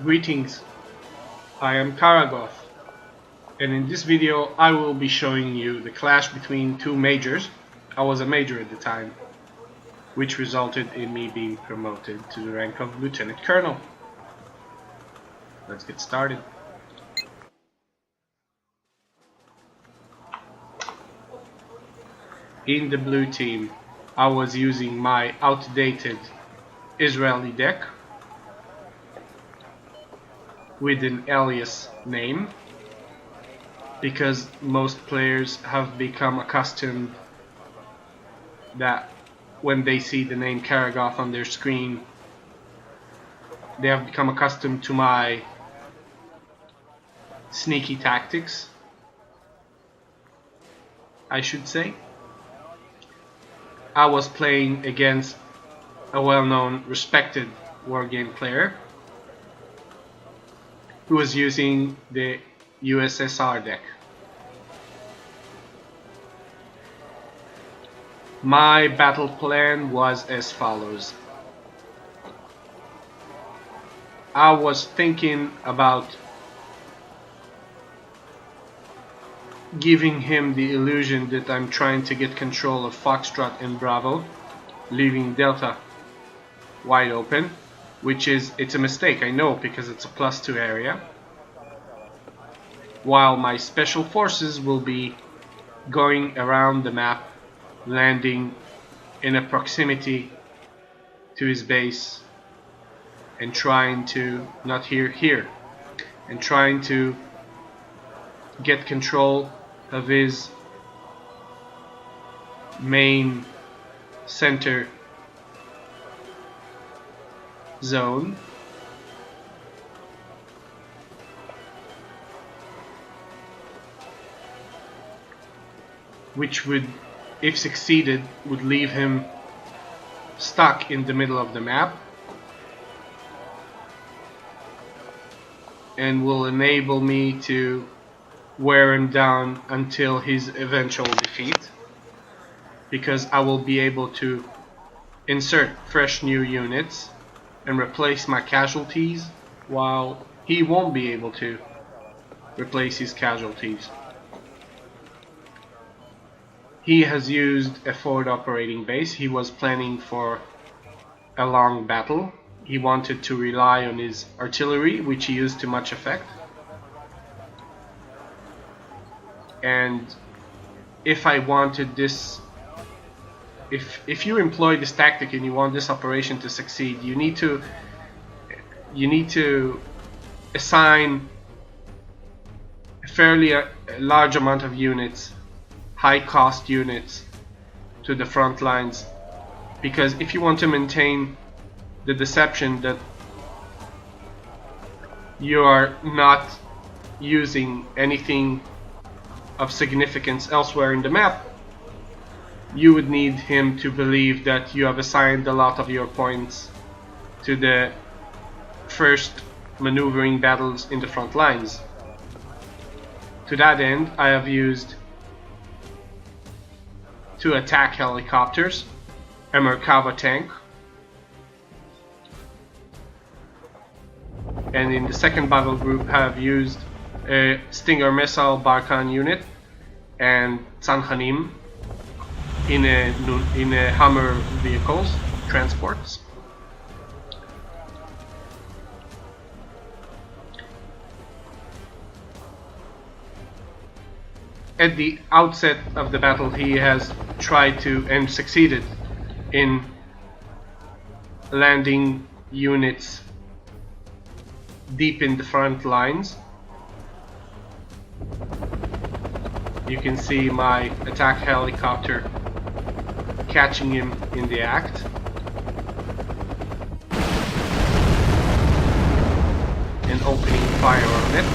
Greetings, I am KARAGOTH, and in this video I will be showing you the clash between two majors. I was a major at the time, which resulted in me being promoted to the rank of Lieutenant Colonel. Let's get started. In the blue team, I was using my outdated Israeli deck with an alias name, because most players have become accustomed that when they see the name KARAGOTH on their screen, they have become accustomed to my sneaky tactics, I should say. I was playing against a well-known, respected Wargame player who was using the USSR deck. My battle plan was as follows. I was thinking about giving him the illusion that I'm trying to get control of Foxtrot and Bravo, leaving Delta wide open, which it's a mistake, I know, because it's a +2 area, while my special forces will be going around the map, landing in a proximity to his base and trying to, not here, and trying to get control of his main center zone, which would, if succeeded, would leave him stuck in the middle of the map and will enable me to wear him down until his eventual defeat, because I will be able to insert fresh new units and replace my casualties, while he won't be able to replace his casualties. He has used a forward operating base. He was planning for a long battle. He wanted to rely on his artillery, which he used to much effect. And if I wanted this, if you employ this tactic and you want this operation to succeed, you need to assign a fairly large amount of units, high cost units, to the front lines, because if you want to maintain the deception that you are not using anything of significance elsewhere in the map, you would need him to believe that you have assigned a lot of your points to the first maneuvering battles in the front lines. To that end, I have used 2 attack helicopters, a Merkava tank, and in the second battle group I have used a Stinger missile Barkhan unit and Tzanchanim in a Hummer vehicles, transports. At the outset of the battle, he has tried to, and succeeded in, landing units deep in the front lines. You can see my attack helicopter catching him in the act. And opening fire on it.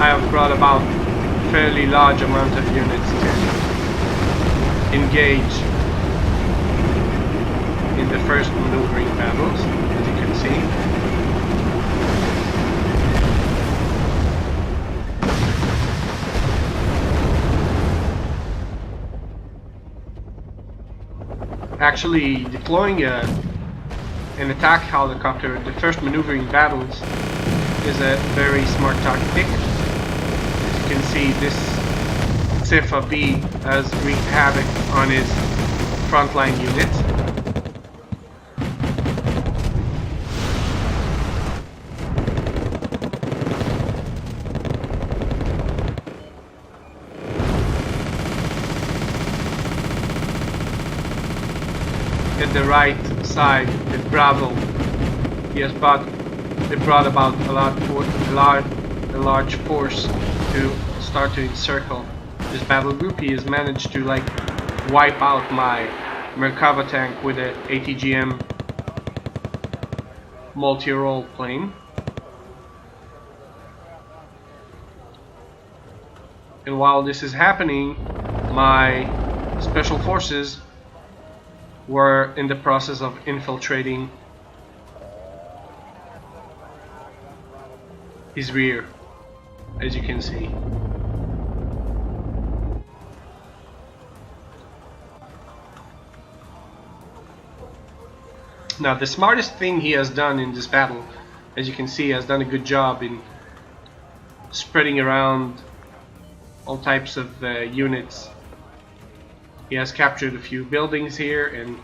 I have brought about a fairly large amount of units to engage in the first maneuvering battles, as you can see. actually deploying an attack helicopter, the first maneuvering battles, is a very smart tactic. As you can see, this Sifa B has wreaked havoc on his frontline unit. At the right side, the Bravo, they brought about a large force to start to encircle this battle group. He has managed to like wipe out my Merkava tank with a ATGM multi-role plane. And while this is happening, my special forces were in the process of infiltrating his rear, as you can see. Now, the smartest thing he has done in this battle, as you can see, he has done a good job in spreading around all types of units. He has captured a few buildings here and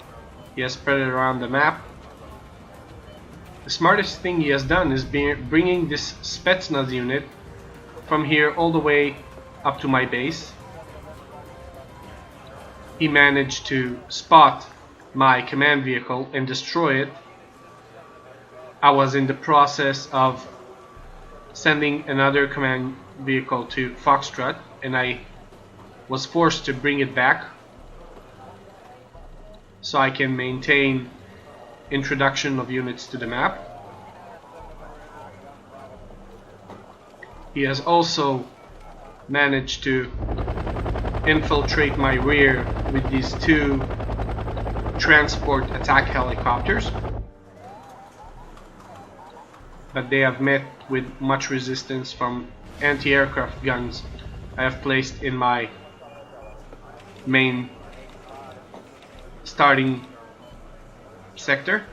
he has spread it around the map. The smartest thing he has done is bringing this Spetsnaz unit from here all the way up to my base. He managed to spot my command vehicle and destroy it. I was in the process of sending another command vehicle to Foxtrot, and I was forced to bring it back so I can maintain introduction of units to the map. He has also managed to infiltrate my rear with these two transport attack helicopters, but they have met with much resistance from anti-aircraft guns I have placed in my main starting sector.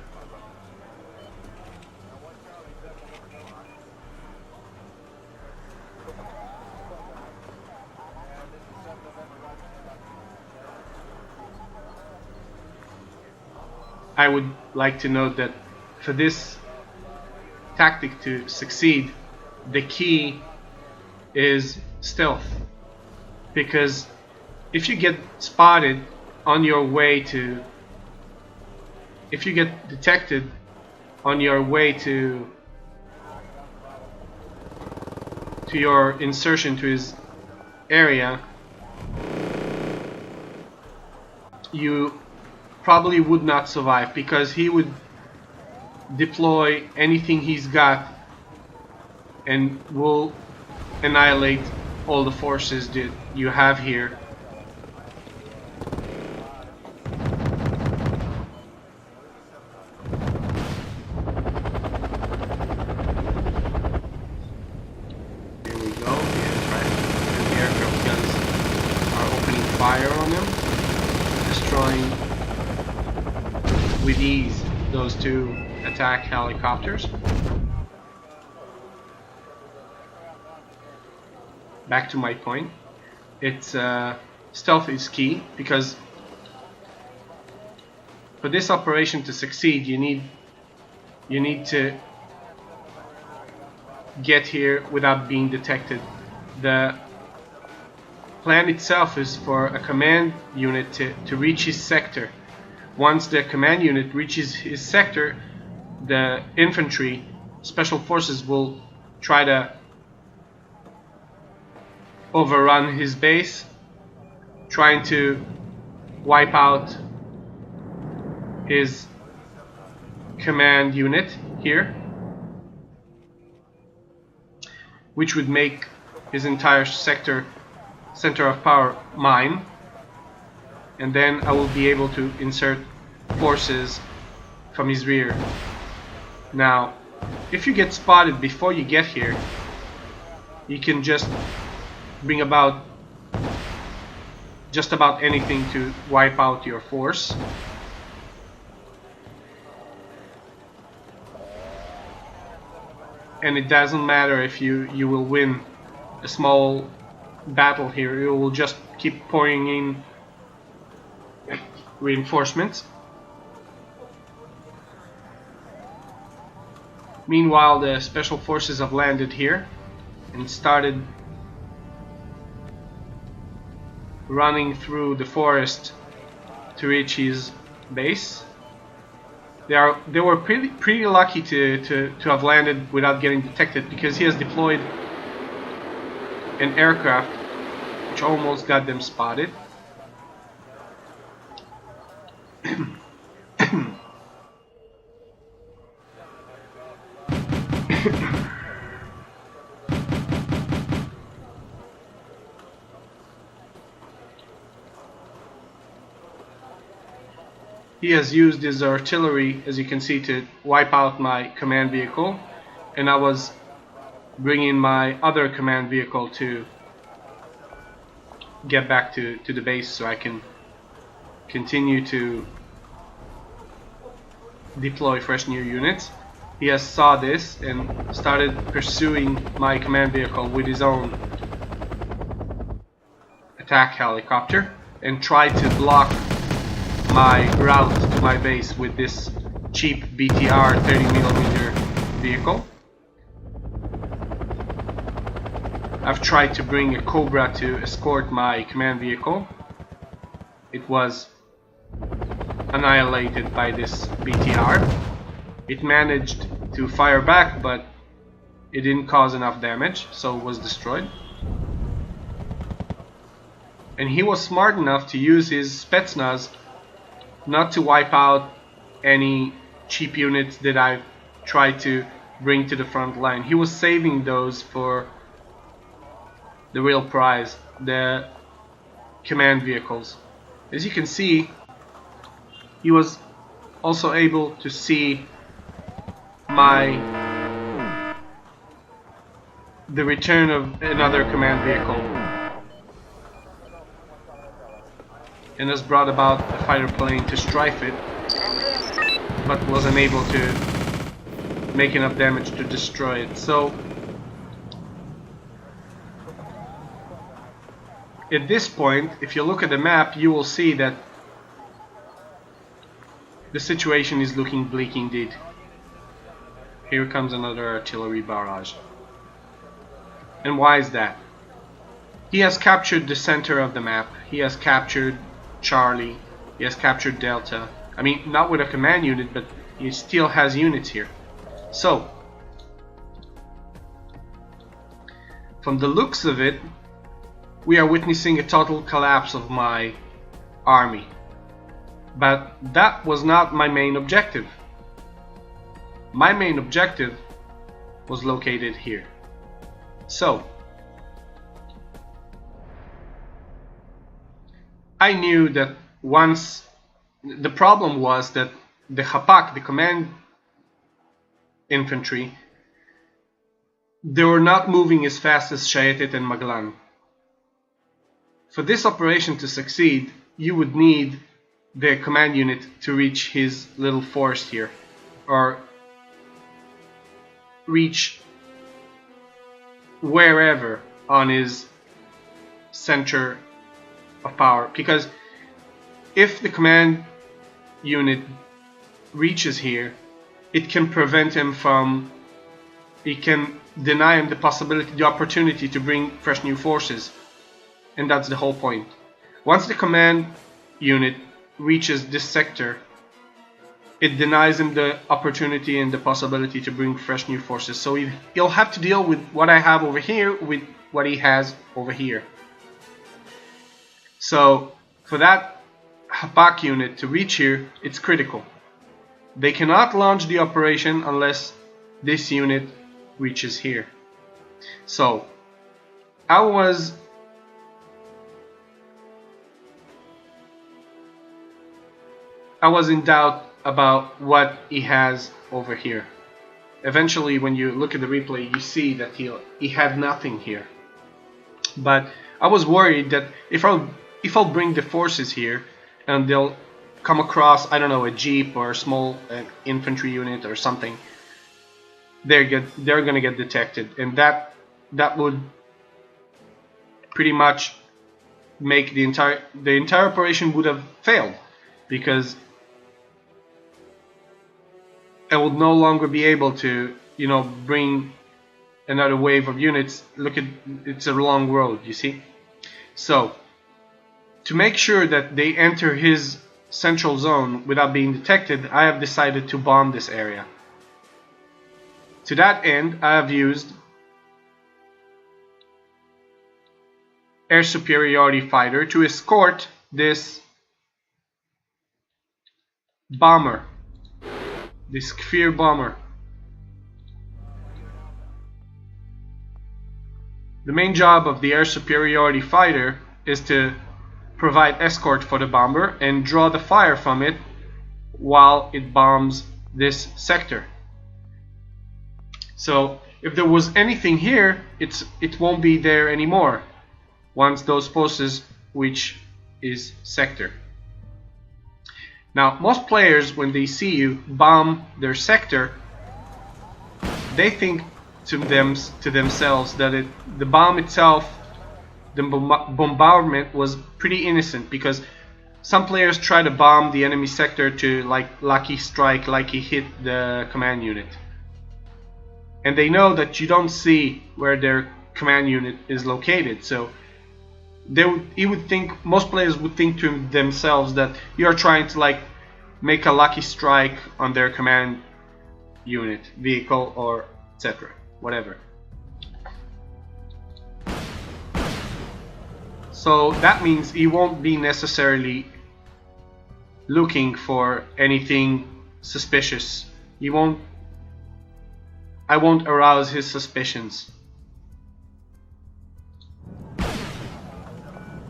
I would like to note that for this tactic to succeed, the key is stealth, because if you get spotted on your way to, if you get detected on your way to your insertion to his area, you probably would not survive, because he would deploy anything he's got and will annihilate all the forces that you have here. Here we go. And the aircraft guns are opening fire on him, destroying with ease those two attack helicopters. Back to my point, it's stealth is key, because for this operation to succeed, you need to get here without being detected. The plan itself is for a command unit to reach his sector. Once the command unit reaches his sector, the infantry special forces will try to overrun his base, trying to wipe out his command unit here, which would make his entire center of power mine. And then I will be able to insert forces from his rear. Now, if you get spotted before you get here, you can just bring about just about anything to wipe out your force. and it doesn't matter if you will win a small battle here. You will just keep pouring in reinforcements. Meanwhile, the special forces have landed here and started running through the forest to reach his base. They were pretty lucky to have landed without getting detected, because he has deployed an aircraft which almost got them spotted. He has used his artillery, as you can see, to wipe out my command vehicle, and I was bringing my other command vehicle to get back to the base so I can continue to deploy fresh new units. He has saw this and started pursuing my command vehicle with his own attack helicopter and tried to block my route to my base with this cheap BTR 30mm vehicle. I've tried to bring a Cobra to escort my command vehicle. It was annihilated by this BTR. It managed to fire back, but it didn't cause enough damage, so it was destroyed. And he was smart enough to use his Spetsnaz not to wipe out any cheap units that I tried to bring to the front line. He was saving those for the real prize, the command vehicles. As you can see, he was also able to see the return of another command vehicle, and has brought about a fighter plane to strife it, but was unable to make enough damage to destroy it. So at this point, if you look at the map, you will see that the situation is looking bleak indeed. Here comes another artillery barrage. And why is that? He has captured the center of the map. He has captured Charlie. He has captured Delta. I mean, not with a command unit, but he still has units here. So, from the looks of it, we are witnessing a total collapse of my army. But that was not my main objective. My main objective was located here. So, I knew that once the problem was that the Hapak, the command infantry, they were not moving as fast as Shayetet and Maglan. For this operation to succeed, you would need the command unit to reach his little forest here, or reach wherever on his center of power, because if the command unit reaches here, it can prevent him from, it can deny him the possibility, the opportunity to bring fresh new forces, and that's the whole point. Once the command unit reaches this sector, it denies him the opportunity and the possibility to bring fresh new forces. So he'll have to deal with what I have over here with what he has over here. So for that Hapak unit to reach here, it's critical. They cannot launch the operation unless this unit reaches here. So I was in doubt about what he has over here. Eventually, when you look at the replay, you see that he had nothing here. But I was worried that if I'll bring the forces here and they'll come across, I don't know, a jeep or a small infantry unit or something, they're gonna get detected, and that would pretty much make the entire operation would have failed, because I would no longer be able to, you know, bring another wave of units. Look at, it's a long road, you see. So to make sure that they enter his central zone without being detected, I have decided to bomb this area. To that end, I have used air superiority fighter to escort this bomber, this Kfir bomber. The main job of the air superiority fighter is to provide escort for the bomber and draw the fire from it while it bombs this sector. So if there was anything here, it won't be there anymore once those forces, which is sector. Now, most players, when they see you bomb their sector, they think to themselves that the bomb itself, the bombardment, was pretty innocent, because some players try to bomb the enemy sector to like lucky strike, like he hit the command unit, and they know that you don't see where their command unit is located. So most players would think to themselves that you're trying to like make a lucky strike on their command unit, vehicle, or etc. Whatever. So that means he won't be necessarily looking for anything suspicious. I won't arouse his suspicions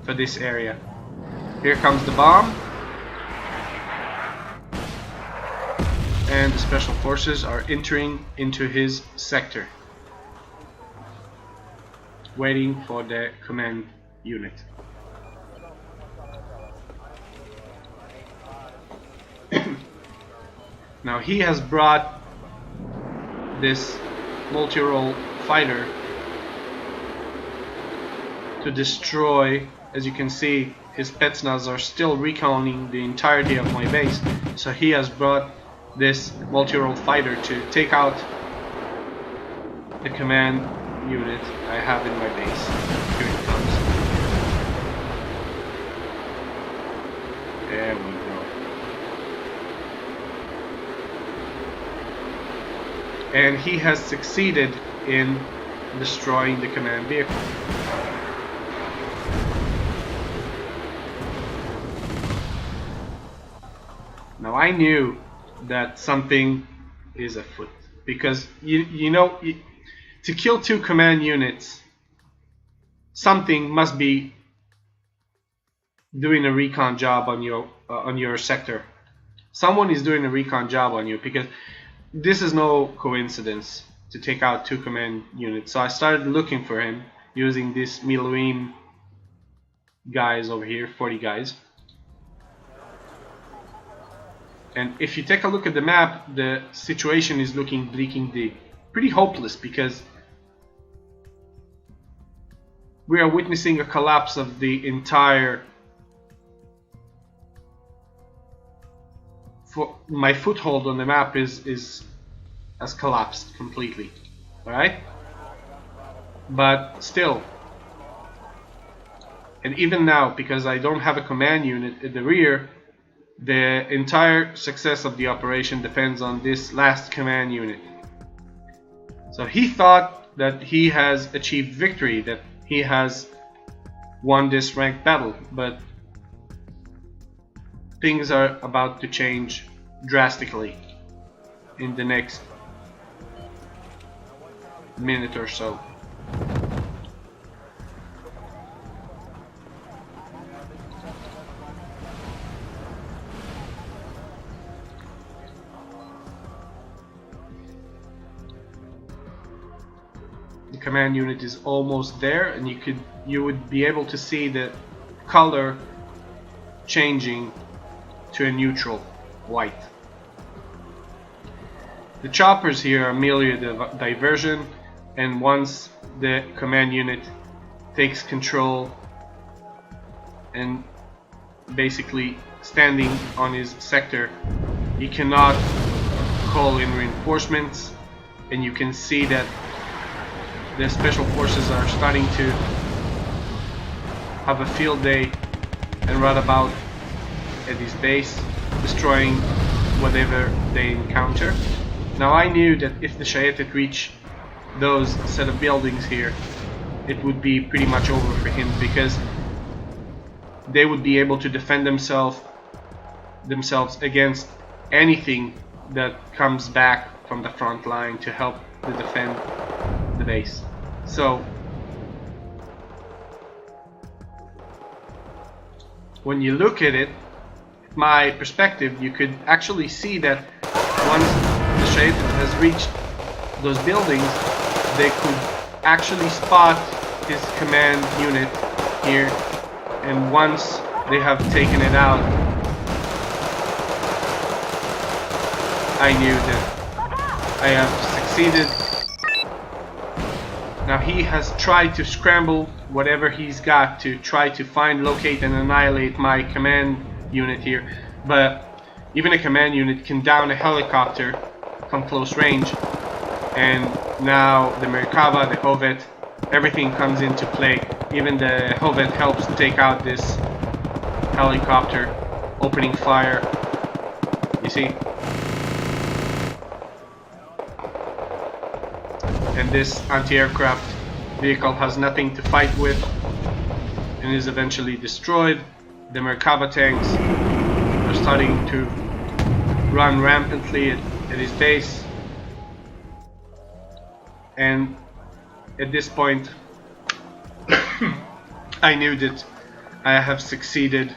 for this area. Here comes the bomb, and the special forces are entering into his sector, waiting for the command unit. Now he has brought this multi-role fighter to destroy. As you can see, his Spetsnaz are still reconning the entirety of my base, so he has brought this multi-role fighter to take out the command unit I have in my base. Here it comes. There we go. And he has succeeded in destroying the command vehicle. Now I knew that something is afoot, because you know, to kill 2 command units, something must be doing a recon job on your sector. Someone is doing a recon job on you, because this is no coincidence to take out 2 command units. So I started looking for him using these Miluim guys over here, 40 guys. And if you take a look at the map, the situation is looking pretty hopeless, because we are witnessing a collapse of the entire. My foothold on the map has collapsed completely. All right, but still, and even now, because I don't have a command unit at the rear, the entire success of the operation depends on this last command unit. So he thought that he has achieved victory, that he has won this ranked battle, but things are about to change drastically in the next minute or so. The command unit is almost there, and you would be able to see the color changing to a neutral white. The choppers here are merely a diversion, and once the command unit takes control and basically standing on his sector, he cannot call in reinforcements, and you can see that the special forces are starting to have a field day and run about at his base, destroying whatever they encounter. Now I knew that if the Shayetet reach those set of buildings here, it would be pretty much over for him, because they would be able to defend themselves against anything that comes back from the front line to help to defend the base. So when you look at it, my perspective, you could actually see that once the Shayetet has reached those buildings, they could actually spot his command unit here, and once they have taken it out, I knew that I have succeeded. Now he has tried to scramble whatever he's got to try to find, locate and annihilate my command unit here, but even a command unit can down a helicopter from close range, and now the Merkava, the Hovet, everything comes into play. Even the Hovet helps take out this helicopter, opening fire, you see? And this anti-aircraft vehicle has nothing to fight with and is eventually destroyed. The Merkava tanks are starting to run rampantly at his base, and at this point I knew that I have succeeded,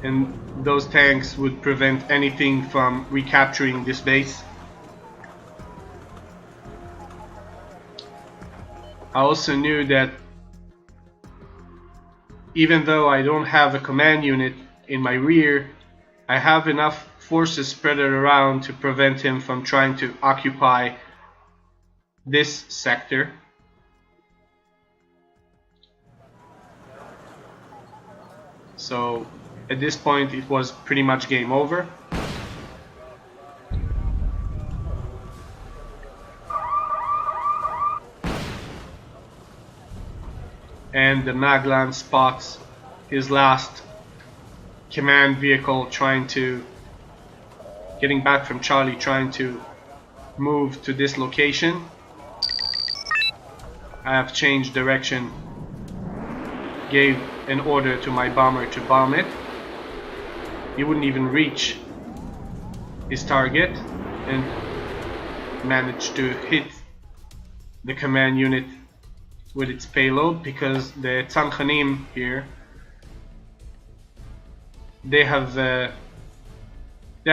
and those tanks would prevent anything from recapturing this base. I also knew that even though I don't have a command unit in my rear, I have enough forces spread around to prevent him from trying to occupy this sector. So at this point it was pretty much game over. And the Maglan spots his last command vehicle getting back from Charlie, trying to move to this location. I have changed direction, gave an order to my bomber to bomb it. He wouldn't even reach his target and managed to hit the command unit with its payload, because the Tzanchanim here, they have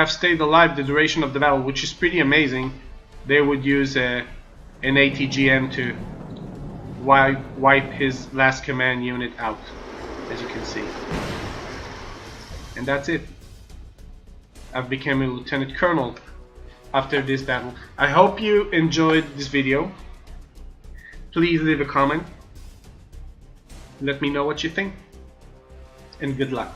stayed alive the duration of the battle, which is pretty amazing. They would use an ATGM to wipe his last command unit out, as you can see. And that's it. I've become a lieutenant colonel after this battle. I hope you enjoyed this video. Please leave a comment. Let me know what you think. And good luck.